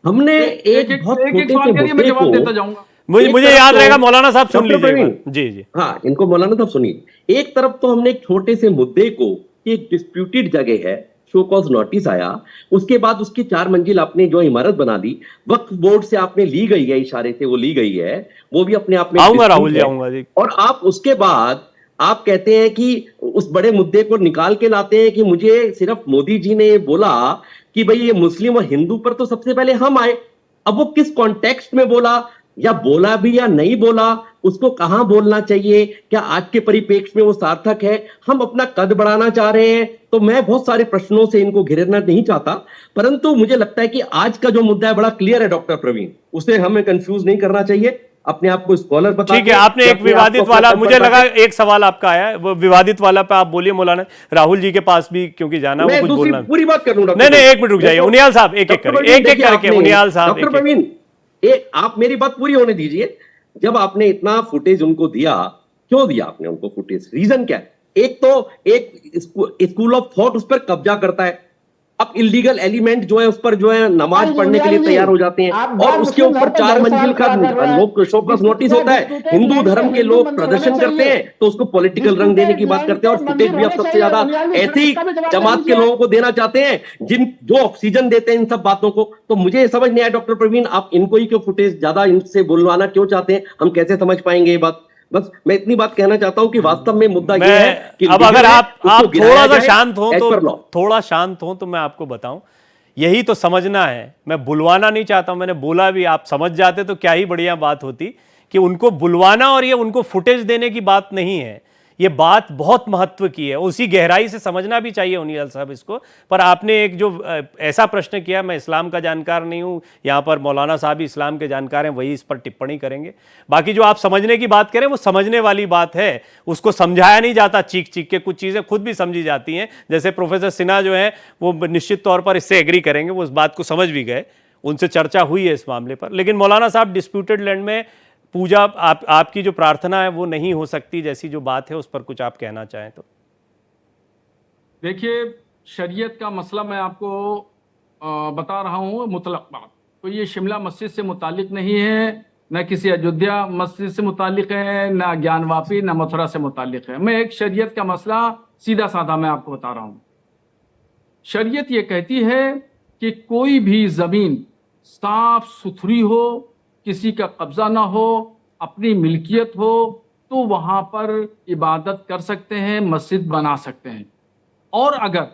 हमने एक बहुत एक छोटे सवाल से करिए, मैं मुद्दे जवाब को देता जाऊंगा। मुझे एक याद तरफ रहेगा, तो- मौलाना साहब सुन डॉक्टर लीजिए एक प्रवीण, बार। जी। हाँ इनको मौलाना साहब सुनिए। एक तरफ तो हमने एक छोटे से मुद्दे को, एक डिस्प्यूटेड जगह है, शो कॉज नोटिस आया, उसके बाद उसकी 4 मंजिल आपने जो इमारत बना दी, वक्फ बोर्ड से आपने ली गई है, इशारे से वो ली गई है, वो भी अपने आप में आऊंगा dispute राहुल जी, है। आऊंगा जी। और आप उसके बाद आप कहते हैं कि उस बड़े मुद्दे को निकाल के लाते हैं कि मुझे सिर्फ मोदी जी ने ये बोला कि भाई ये मुस्लिम और हिंदू पर तो सबसे पहले हम आए। अब वो किस कॉन्टेक्स्ट में बोला, या बोला भी या नहीं बोला, उसको कहां बोलना चाहिए, क्या आज के परिप्रेक्ष्य में वो सार्थक है? हम अपना कद बढ़ाना चाह रहे हैं, तो मैं बहुत सारे प्रश्नों से इनको घेरना नहीं चाहता, परंतु मुझे लगता है कि आज का जो मुद्दा है बड़ा क्लियर है डॉक्टर प्रवीण, उसे हमें कंफ्यूज नहीं करना चाहिए। अपने आप को स्कॉलर बता ठीक है, आपने एक विवादित वाला, मुझे लगा एक सवाल आपका आया है, वो विवादित वाला पे आप बोलिए मौलाना। राहुल जी के पास भी क्योंकि जाना, वो कुछ बोलना। पूरी बात कर लूं नहीं, एक मिनट रुक जाइए उनियाल साहब, एक एक करके उनियाल साहब। डॉक्टर प्रवीण, आप मेरी बात पूरी होने दीजिए। जब आपने इतना फुटेज उनको दिया, क्यों दिया आपने उनको फुटेज? रीजन क्या है? एक तो एक स्कूल ऑफ थॉट उस पर कब्जा करता है, अब इलीगल एलिमेंट जो है उस पर जो है नमाज पढ़ने के लिए तैयार हो जाते हैं, और उसके ऊपर 4 मंजिल का लोग शोकस नोटिस होता है। हिंदू धर्म के लोग प्रदर्शन करते हैं तो उसको पॉलिटिकल रंग देने की बात करते हैं, और फुटेज भी अब सबसे ज्यादा ऐसे ही जमात के लोगों को देना चाहते हैं जिन जो ऑक्सीजन देते हैं इन सब बातों को। तो मुझे ये समझ नहीं आया डॉक्टर प्रवीण, आप इनको ही क्यों फुटेज ज्यादा इनसे बुलवाना क्यों चाहते हैं? हम कैसे समझ पाएंगे ये बात? बस मैं इतनी बात कहना चाहता हूं कि वास्तव में मुद्दा ये है कि अब अगर आप थोड़ा सा शांत हो, तो थोड़ा शांत हो तो मैं आपको बताऊं, यही तो समझना है। मैं बुलवाना नहीं चाहता हूं, मैंने बोला भी, आप समझ जाते तो क्या ही बढ़िया बात होती कि उनको बुलवाना और ये उनको फुटेज देने की बात नहीं है। ये बात बहुत महत्व की है, उसी गहराई से समझना भी चाहिए उनियाल साहब इसको। पर आपने एक जो ऐसा प्रश्न किया, मैं इस्लाम का जानकार नहीं हूं, यहां पर मौलाना साहब ही इस्लाम के जानकार हैं, वही इस पर टिप्पणी करेंगे। बाकी जो आप समझने की बात करें वो समझने वाली बात है, उसको समझाया नहीं जाता चीख चीख के, कुछ चीज़ें खुद भी समझी जाती हैं। जैसे प्रोफेसर सिन्हा जो है वो निश्चित तौर पर इससे एग्री करेंगे, वो इस बात को समझ भी गए, उनसे चर्चा हुई है इस मामले पर। लेकिन मौलाना साहब, डिस्प्यूटेड लैंड में पूजा, आपकी जो प्रार्थना है वो नहीं हो सकती जैसी जो बात है, उस पर कुछ आप कहना चाहें तो। देखिए, शरीयत का मसला मैं आपको बता रहा हूँ, मुतलक बात, तो ये शिमला मस्जिद से मुतालिक नहीं है, न किसी अयोध्या मस्जिद से मुतालिक है, न ज्ञानवापी, न मथुरा से मुतालिक है। मैं एक शरीयत का मसला सीधा साधा मैं आपको बता रहा हूँ। शरीयत ये कहती है कि कोई भी ज़मीन साफ सुथरी हो, किसी का कब्जा ना हो, अपनी मिल्कियत हो, तो वहाँ पर इबादत कर सकते हैं, मस्जिद बना सकते हैं। और अगर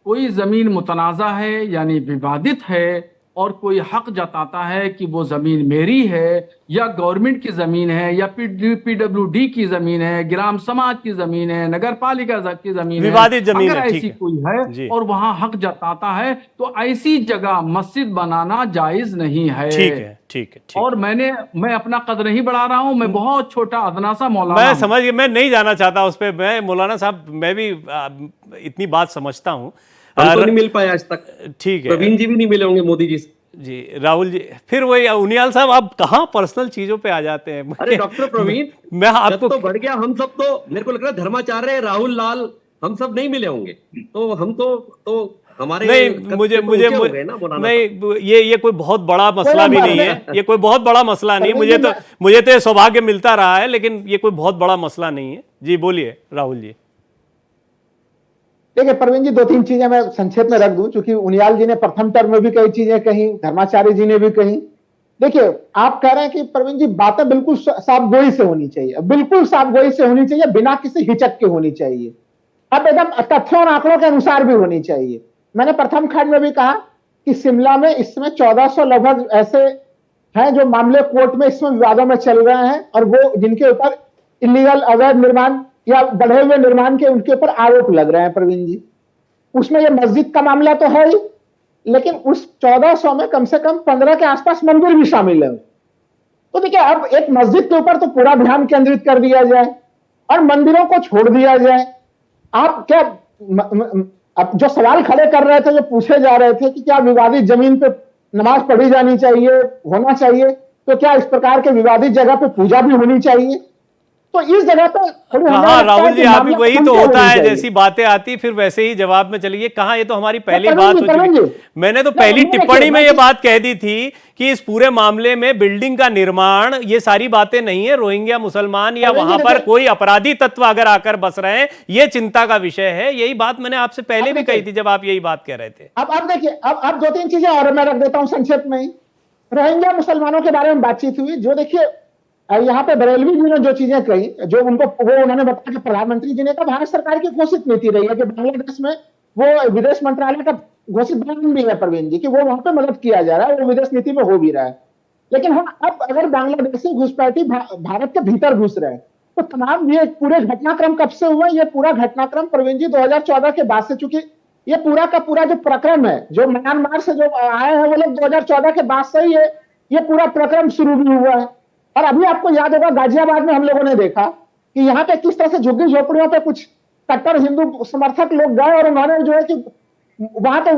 कोई ज़मीन मुतनाज़ा है यानी विवादित है, और कोई हक जताता है कि वो ज़मीन मेरी है, या गवर्नमेंट की ज़मीन है, या PWD की ज़मीन है, ग्राम समाज की ज़मीन है, नगर पालिका की ज़मीन है, विवादित ज़मीन अगर है, ऐसी कोई है और वहाँ हक जताता है, तो ऐसी जगह मस्जिद बनाना जायज़ नहीं है। ठीक है। और मैं अपना कद नहीं बढ़ा रहा हूं, मैं बहुत छोटा अदना सा मौलाना, मैं समझ गया, मैं नहीं जाना चाहता उस पर। मैं मौलाना साहब, मैं भी इतनी बात समझता हूँ, हम तो नहीं मिल पाए आज तक। ठीक है, प्रवीण जी भी नहीं मिले होंगे मोदी जी से। जी राहुल जी, फिर वही उनियाल साहब, आप कहाँ पर्सनल चीजों पे आ जाते हैं। अरे डॉक्टर प्रवीण, मैं आपको तो बढ़ गया, हम सब तो, मेरे को लग रहा है धर्माचार्य, राहुल लाल, हम सब नहीं मिले होंगे, तो हम तो हमारे नहीं, मुझे नहीं, ये कोई बहुत बड़ा मसला भी नहीं है, ये कोई बहुत बड़ा मसला नहीं, मुझे तो सौभाग्य मिलता रहा है, लेकिन ये कोई बहुत बड़ा मसला नहीं है। जी बोलिए राहुल जी। देखिए प्रवीण जी, 2-3 चीजें मैं संक्षेप में रख दूं, क्योंकि उनियाल जी ने प्रथम टर्म में भी कई चीजें कही, धर्माचार्य जी ने भी कही। देखिए, आप कह रहे हैं कि प्रवीण जी बातें बिल्कुल साफ गोई से होनी चाहिए, बिल्कुल साफ गोई से होनी चाहिए, बिना किसी हिचक के होनी चाहिए, अब एकदम तथ्यों और आंकड़ों के अनुसार भी होनी चाहिए। मैंने प्रथम खंड में भी कहा कि शिमला में इस समय 1400 लगभग ऐसे हैं जो मामले कोर्ट में इसमें विवादों में चल रहे हैं, और वो जिनके ऊपर इलीगल अवैध निर्माण या बढ़े हुए निर्माण के उनके ऊपर आरोप लग रहे हैं प्रवीण जी। उसमें ये मस्जिद का मामला तो है ही, लेकिन उस 1400 में कम से कम 15 के आसपास मंदिर भी शामिल है। तो देखिए, अब एक मस्जिद के ऊपर तो पूरा ध्यान केंद्रित कर दिया जाए और मंदिरों को छोड़ दिया जाए। आप क्या अब जो सवाल खड़े कर रहे थे, जो पूछे जा रहे थे कि क्या विवादित जमीन पे नमाज पढ़ी जानी चाहिए, होना चाहिए, तो क्या इस प्रकार के विवादित जगह पे पूजा भी होनी चाहिए? तो इस जगह पे कहाँ राहुल जी, आप ही वही तो होता है, जैसी जैसी बातें आती फिर वैसे ही जवाब में चलिए। कहाँ, ये तो हमारी पहली प्रवीण बात जी, हो प्रवीण चुकी। जी, मैंने तो नहीं, पहली देखिए, टिप्पणी में ये बाकी- बात कह दी थी कि इस पूरे मामले में बिल्डिंग का निर्माण, ये सारी बातें नहीं है। रोहिंग्या मुसलमान या प्रवीण जी, वहां पर देखिए- कोई अपराधी तत्व अगर आकर बस रहे हैं, ये चिंता का विषय है। यही बात मैंने आपसे पहले अब भी कही देखिए- थी जब आप यही बात कह रहे थे। अब देखिए, अब दो तीन चीजें और मैं रख देता हूं संक्षेप में ही। रोहिंग्या मुसलमानों के बारे में बातचीत हुई, जो देखिए यहाँ पे बरेलवी जी ने जो चीजें कही, जो उन्होंने बताया कि प्रधानमंत्री जी ने कहा भारत सरकार की घोषित नीति रही है कि बांग्लादेश में वो विदेश मंत्रालय का घोषित बयान भी है प्रवीण जी, कि वो वहां पे मदद किया जा रहा है, वो विदेश नीति में हो भी रहा है। लेकिन हम अब अगर बांग्लादेशी घुसपैठी भारत के भीतर घुस रहे हैं, तो तमाम ये पूरे घटनाक्रम कब से हुआ? ये पूरा घटनाक्रम प्रवीण जी 2014 के बाद से, चूंकि ये पूरा का पूरा जो प्रक्रम है, जो म्यांमार से जो आए हैं वो लोग 2014 के बाद से ही ये पूरा प्रक्रम शुरू भी हुआ है। और अभी आपको याद होगा गाजियाबाद में हम लोगों ने देखा कि यहाँ पे किस तरह से झुग्गी झोपड़ियों पे कुछ कट्टर हिंदू समर्थक लोग गए और उन्होंने जो है कि वहां तो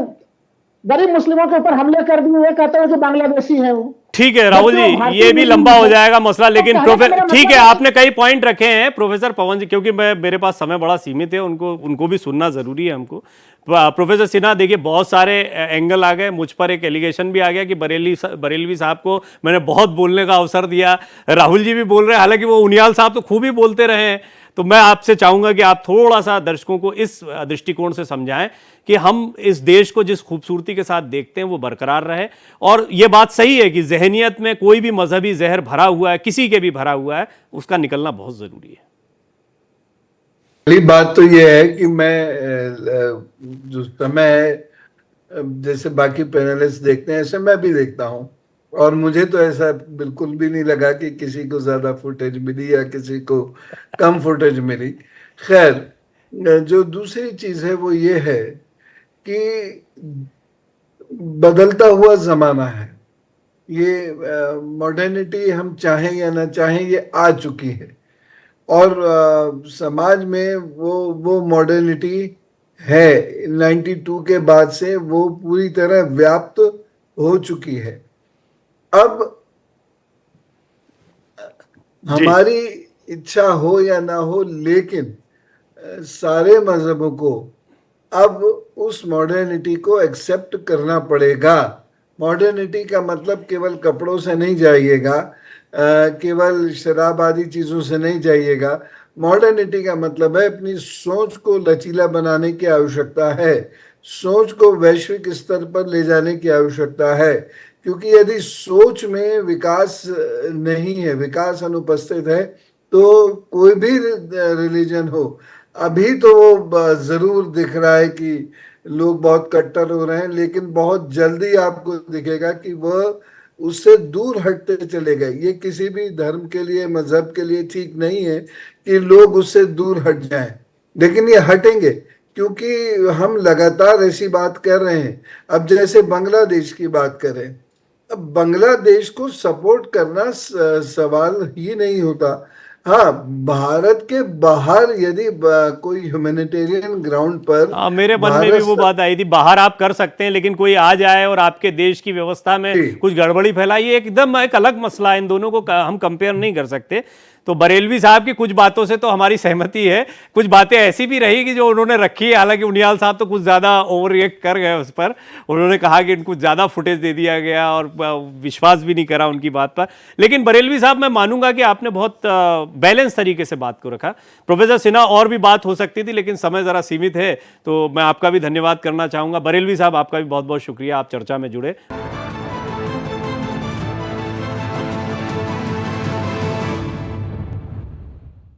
गरीब मुस्लिमों के ऊपर हमले कर दिए, कहते हैं कि बांग्लादेशी है वो। ठीक है राहुल जी, ये भी लंबा हो जाएगा मसला, लेकिन ठीक है, आपने कई पॉइंट रखे हैं प्रोफेसर पवन जी, क्योंकि मेरे पास समय बड़ा सीमित है, उनको भी सुनना जरूरी है हमको। प्रोफेसर सिन्हा, देखिए बहुत सारे एंगल आ गए, मुझ पर एक एलिगेशन भी आ गया कि बरेलवी साहब को मैंने बहुत बोलने का अवसर दिया। राहुल जी भी बोल रहे हैं, हालांकि वो उनियाल साहब तो खूब ही बोलते रहे हैं। तो मैं आपसे चाहूंगा कि आप थोड़ा सा दर्शकों को इस दृष्टिकोण से समझाएं कि हम इस देश को जिस खूबसूरती के साथ देखते हैं वो बरकरार रहे। और ये बात सही है कि जहनियत में कोई भी मजहबी जहर भरा हुआ है, किसी के भी भरा हुआ है, उसका निकलना बहुत जरूरी है। पहली बात तो यह है कि मैं जो समय जैसे बाकी पैनलिस्ट देखते हैं ऐसे मैं भी देखता हूं, और मुझे तो ऐसा बिल्कुल भी नहीं लगा कि किसी को ज्यादा फुटेज मिली या किसी को कम फुटेज मिली। खैर, जो दूसरी चीज है वो ये है कि बदलता हुआ जमाना है, ये मॉडर्निटी हम चाहें या ना चाहें ये आ चुकी है, और समाज में वो मॉडर्निटी है 92 के बाद से वो पूरी तरह व्याप्त हो चुकी है। अब हमारी इच्छा हो या ना हो, लेकिन सारे मजहबों को अब उस मॉडर्निटी को एक्सेप्ट करना पड़ेगा। मॉडर्निटी का मतलब केवल कपड़ों से नहीं जाइएगा, केवल शराब आदि चीजों से नहीं जाइएगा। मॉडर्निटी का मतलब है अपनी सोच को लचीला बनाने की आवश्यकता है, सोच को वैश्विक स्तर पर ले जाने की आवश्यकता है, क्योंकि यदि सोच में विकास नहीं है, विकास अनुपस्थित है, तो कोई भी रिलीजन हो, अभी तो वो जरूर दिख रहा है कि लोग बहुत कट्टर हो रहे हैं, लेकिन बहुत जल्दी आपको दिखेगा कि वह उससे दूर हटते चले गए। ये किसी भी धर्म के लिए, मजहब के लिए ठीक नहीं है कि लोग उससे दूर हट जाएं, लेकिन ये हटेंगे क्योंकि हम लगातार ऐसी बात कर रहे हैं। अब जैसे बांग्लादेश की बात करें, अब बांग्लादेश को सपोर्ट करना सवाल ही नहीं होता। हाँ, भारत के बाहर यदि कोई ह्यूमैनिटेरियन ग्राउंड पर, मेरे मन में भी वो बात आई थी, बाहर आप कर सकते हैं, लेकिन कोई आ जाए और आपके देश की व्यवस्था में कुछ गड़बड़ी फैलाई, एकदम एक अलग मसला है। इन दोनों को हम कंपेयर नहीं कर सकते। तो बरेलवी साहब की कुछ बातों से तो हमारी सहमति है, कुछ बातें ऐसी भी रही कि जो उन्होंने रखी है, हालांकि उनियाल साहब तो कुछ ज़्यादा ओवर रिएक्ट कर गए उस पर। उन्होंने कहा कि इनको ज़्यादा फुटेज दे दिया गया और विश्वास भी नहीं करा उनकी बात पर। लेकिन बरेलवी साहब, मैं मानूंगा कि आपने बहुत बैलेंस तरीके से बात को रखा। प्रोफेसर सिन्हा, और भी बात हो सकती थी लेकिन समय ज़रा सीमित है, तो मैं आपका भी धन्यवाद करना चाहूँगा। बरेलवी साहब, आपका भी बहुत बहुत शुक्रिया, आप चर्चा में जुड़े।